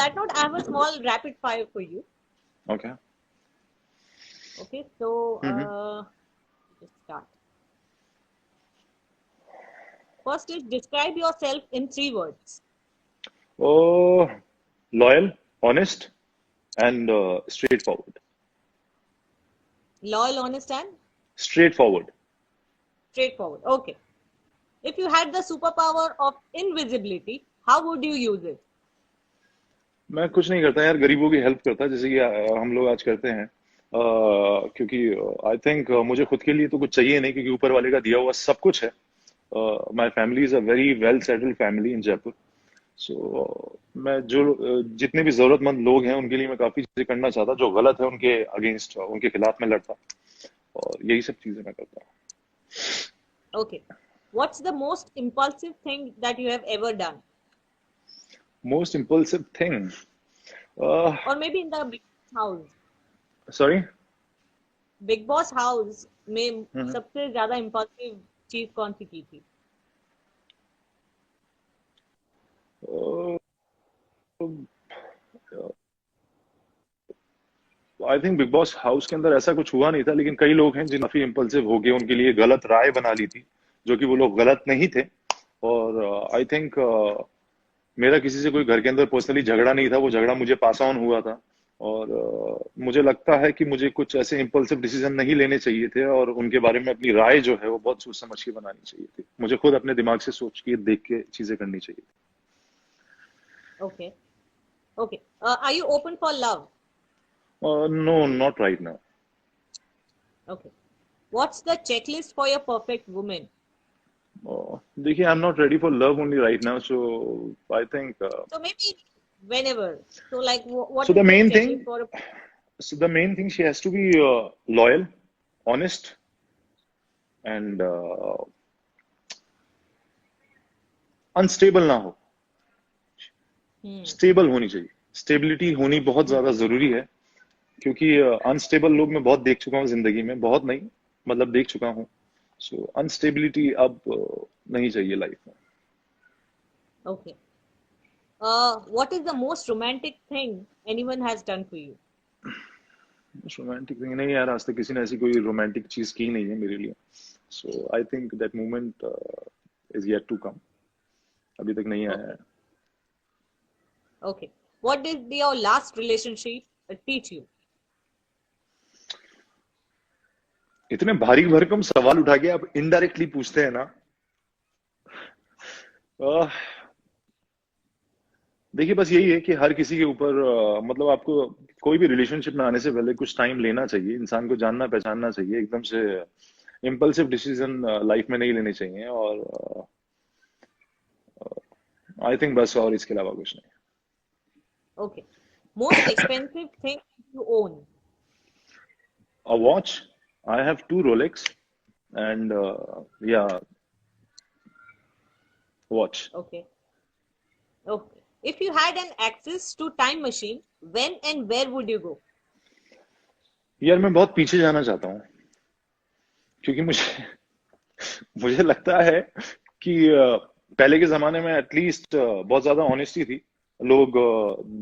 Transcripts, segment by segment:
that note, I have a small rapid fire for you. Okay. Okay, so Mm-hmm. just start. First is describe yourself in 3 words. Oh, loyal, honest, and straightforward. Loyal, honest, and Straightforward. straightforward. Okay. If you had the superpower of invisibility, how would you use it? मैं कुछ नहीं करता यार, गरीबों की help करता जैसे कि हम लोग आज करते हैं। क्योंकि आई थिंक मुझे खुद के लिए तो कुछ चाहिए नहीं, क्योंकि ऊपर वाले का दिया हुआ सब कुछ है। My family is a very well settled family in Jaipur. So मैं जो जितने भी जरूरतमंद लोग हैं उनके लिए मैं काफी चीजें करना चाहता, जो गलत है उनके अगेंस्ट, उनके खिलाफ मैं लड़ता, और यही सब चीजें मैं करता। Okay. What's the most impulsive thing that you have ever done? Most impulsive thing. Or maybe in the big house. Sorry. Big boss house में सबसे ज्यादा इम्पल्सिव चीज कौन सी की थी? I think big boss house के अंदर ऐसा कुछ हुआ नहीं था, लेकिन कई लोग हैं जिन काफी इम्पल्सिव हो गए, उनके लिए गलत राय बना ली थी, जो कि वो लोग गलत नहीं थे। और आई थिंक मेरा किसी से कोई घर के अंदर पर्सनली झगड़ा नहीं था, वो झगड़ा मुझे पास ऑन हुआ था। और मुझे लगता है कि मुझे कुछ ऐसे इम्पल्सिव डिसीजन नहीं लेने चाहिए थे, और उनके बारे में अपनी राय जो है वो बहुत सोच समझ के बनानी चाहिए थी। मुझे खुद अपने दिमाग से सोच के देख के चीजें करनी चाहिए okay okay are you open for love? थी। No, not right now. Okay. What's the checklist for your perfect women? देखिए, I am not ready for love only right now, so I think So maybe whenever. So like what so the is the main thing checklist for a so the main thing, she has to be loyal, honest, and unstable ना हो, stable होनी चाहिए। Stability होनी बहुत ज्यादा जरूरी है, क्योंकि अनस्टेबल लोग मैं बहुत देख चुका हूँ जिंदगी में, बहुत नहीं, मतलब देख चुका हूँ। सो अनस्टेबिलिटी अब नहीं चाहिए लाइफ में। Okay. What is the most romantic thing anyone has done for you? Romantic thing नहीं यार, आज तक किसी ने ऐसी कोई रोमांटिक चीज की नहीं है मेरे लिए। So I think that moment is yet to come. अभी तक नहीं आया है। Okay. Okay. What did your last relationship teach you? इतने भारी भरकम सवाल उठा के आप इनडायरेक्टली पूछते हैं ना। अह, देखिए, बस यही है कि हर किसी के ऊपर मतलब आपको कोई भी रिलेशनशिप में आने से पहले कुछ टाइम लेना चाहिए, इंसान को जानना पहचानना चाहिए। एकदम से इम्पल्सिव डिसीजन लाइफ में नहीं लेने चाहिए। और आई थिंक बस, और इसके अलावा कुछ नहीं। Okay. Most expensive thing you own? A watch. I have 2 Rolex and या watch. Okay. Okay. If you had an access to time machine, when and where would you go? यार मैं बहुत पीछे जाना चाहता हूँ, क्योंकि मुझे मुझे लगता है कि पहले के जमाने में एटलीस्ट बहुत ज्यादा ऑनेस्टी थी। लोग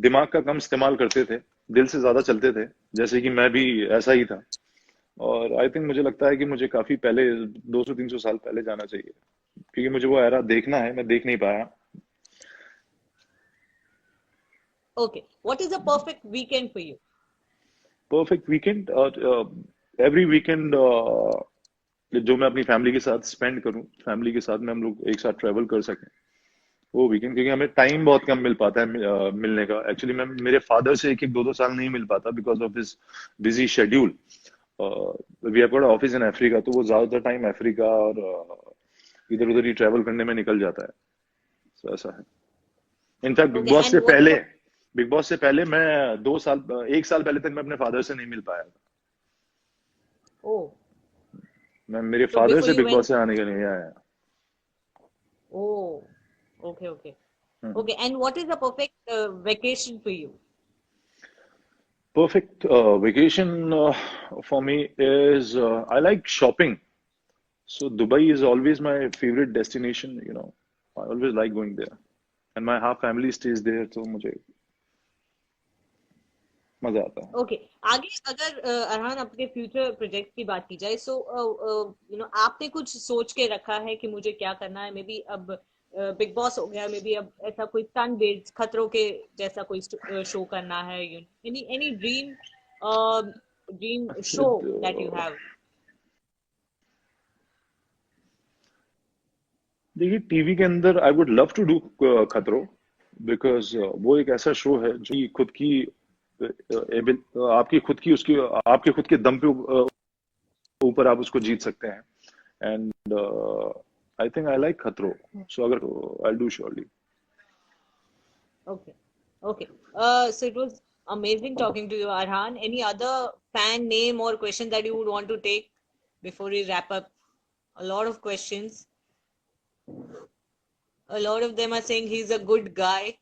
दिमाग का कम इस्तेमाल करते थे, दिल से ज्यादा चलते थे, जैसे कि मैं भी ऐसा ही था। और आई थिंक मुझे लगता है कि मुझे काफी पहले, 200-300 साल पहले जाना चाहिए, क्योंकि मुझे वो एरा देखना है, मैं देख नहीं पाया। Okay. What is a perfect weekend for you? Perfect weekend, और एवरी वीकेंड जो मैं अपनी फैमिली के साथ स्पेंड करूं, फैमिली के साथ में हम लोग एक साथ ट्रेवल कर सकें, वो वीकेंड। क्योंकि हमें टाइम बहुत कम मिल पाता है मिलने का। एक्चुअली मैं मेरे फादर से एक एक 2-2 साल नहीं मिल पाता, because of his busy schedule. We have got office in Africa, तो वो ज्यादातर टाइम अफ्रीका और इधर उधर ही ट्रेवल करने में निकल जाता है। तो ऐसा है। In fact Okay. And what is a big boss से पहले मैं 2 साल, 1 साल पहले तक मैं अपने फादर से नहीं मिल पाया था। oh मैं मेरे so फादर before से you बिग went? बॉस से आने के लिए आया। Oh, okay, okay. Okay. And what is a perfect vacation for you? Perfect vacation for me is I like shopping. So Dubai is always my favorite destination. I always like going there, and my half family stays there. So मुझे मजा आता है। Okay आगे अगर अरहान अपने future project की बात की जाए, सो आपने कुछ सोच के रखा है कि मुझे क्या करना है? मे बी अब बिग बॉस हो गया, मे बी अब ऐसा कोई सन बेस्ड खतरों के जैसा कोई शो करना है, any any dream dream show that you have? देखिए टीवी के अंदर I would love to do खतरों, बिकॉज वो एक ऐसा शो है जो कि खुद की आपकी खुद की उसकी आपके खुद के दम पे ऊपर आप उसको जीत सकते हैं। And I think I like खतरों, सो अगर I do surely. Okay. Okay. So it was amazing talking to you, Arhan. Any other fan name or question that you would want to take before we wrap up? A lot of questions. A lot of them are saying he's a good guy.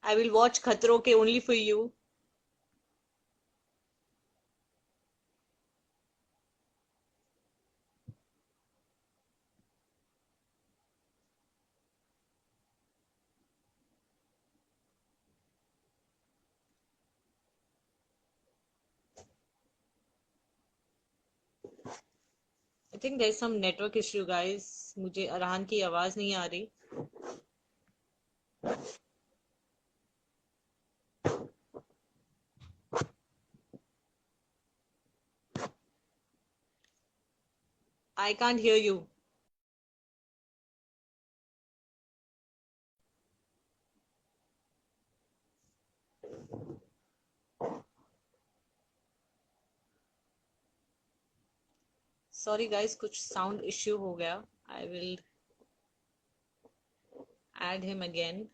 I will watch Khatro ke only for you. I think there's some network issue, guys. मुझे अरहान की आवाज नहीं आ रही. I can't hear you. Sorry, guys. कुछ sound issue हो गया. I will add him again.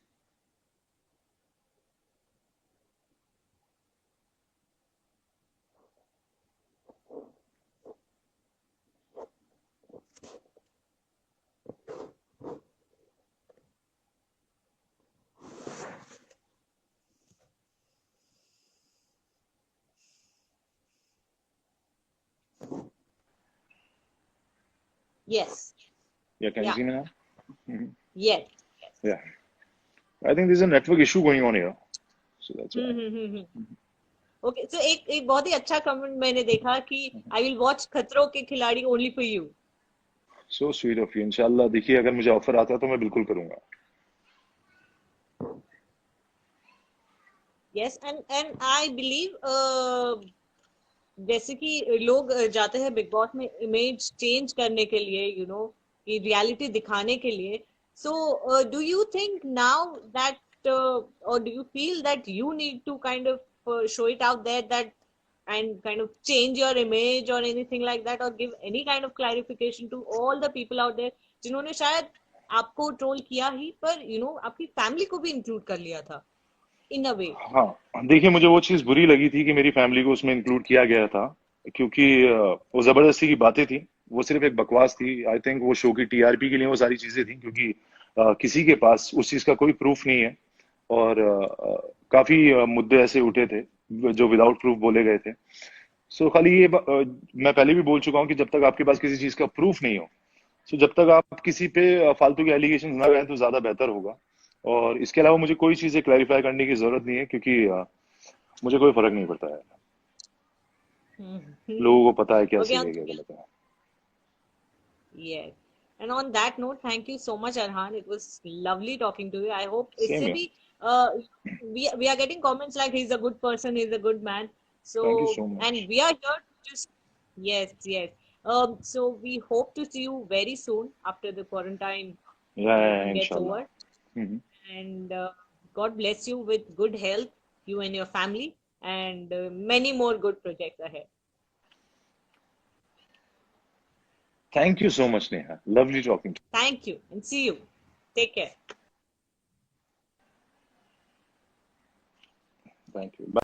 Yes. Yeah, can you Yeah. see me now? Mhm. Yes. Yeah, I think there's a network issue going on here, so that's why. Hmm. Okay so एक एक बहुत ही अच्छा comment मैंने देखा कि I will watch खतरों के खिलाड़ी only for you. So sweet of you. इंशाल्लाह देखिए अगर मुझे ऑफर आता है तो मैं बिल्कुल करूंगा। यस एंड आई बिलीव जैसे कि लोग जाते हैं बिग बॉस में इमेज चेंज करने के लिए, कि रियलिटी दिखाने के लिए. So do you think now that और do you feel that you need to kind of show it out there that and kind of change your image or anything like that, or give any kind of clarification to all the people out there जिन्होंने शायद आपको troll किया ही, पर आपकी family को भी include कर लिया था इन अ वे? हाँ देखिए मुझे वो चीज़ बुरी लगी थी कि मेरी फैमिली को उसमें इंक्लूड किया गया था, क्योंकि वो जबरदस्ती की बातें थी, वो सिर्फ एक बकवास थी। आई थिंक वो शो की टीआरपी के लिए वो सारी चीजें थी, क्योंकि किसी के पास उस चीज का कोई प्रूफ नहीं है। और काफी मुद्दे ऐसे उठे थे जो विदाउट प्रूफ बोले गए थे। सो खाली मैं पहले भी बोल चुका हूँ कि जब तक आपके पास किसी चीज का प्रूफ नहीं हो, सो जब तक आप किसी पे फालतू के एलिगेशन ना लगाएं तो ज्यादा बेहतर होगा। और इसके अलावा मुझे कोई चीजें क्लैरिफाई करने की जरूरत नहीं है, क्योंकि मुझे कोई फर्क नहीं पड़ता है। लोगों को पता है क्या ओके. सही है क्या गलत है। Yes. And on that note, thank you so much, Arhan. It was lovely talking to you. I hope same इससे है। भी we are getting comments like he's a good person, he's a good man. So thank you so and much. we are here to just yes, yes. So we hope to see you very soon after the quarantine या gets over. इंशाल्लाह। And God bless you with good health, you and your family, and many more good projects ahead. Thank you so much Neha, lovely talking. Thank you and see you. Take care. Thank you.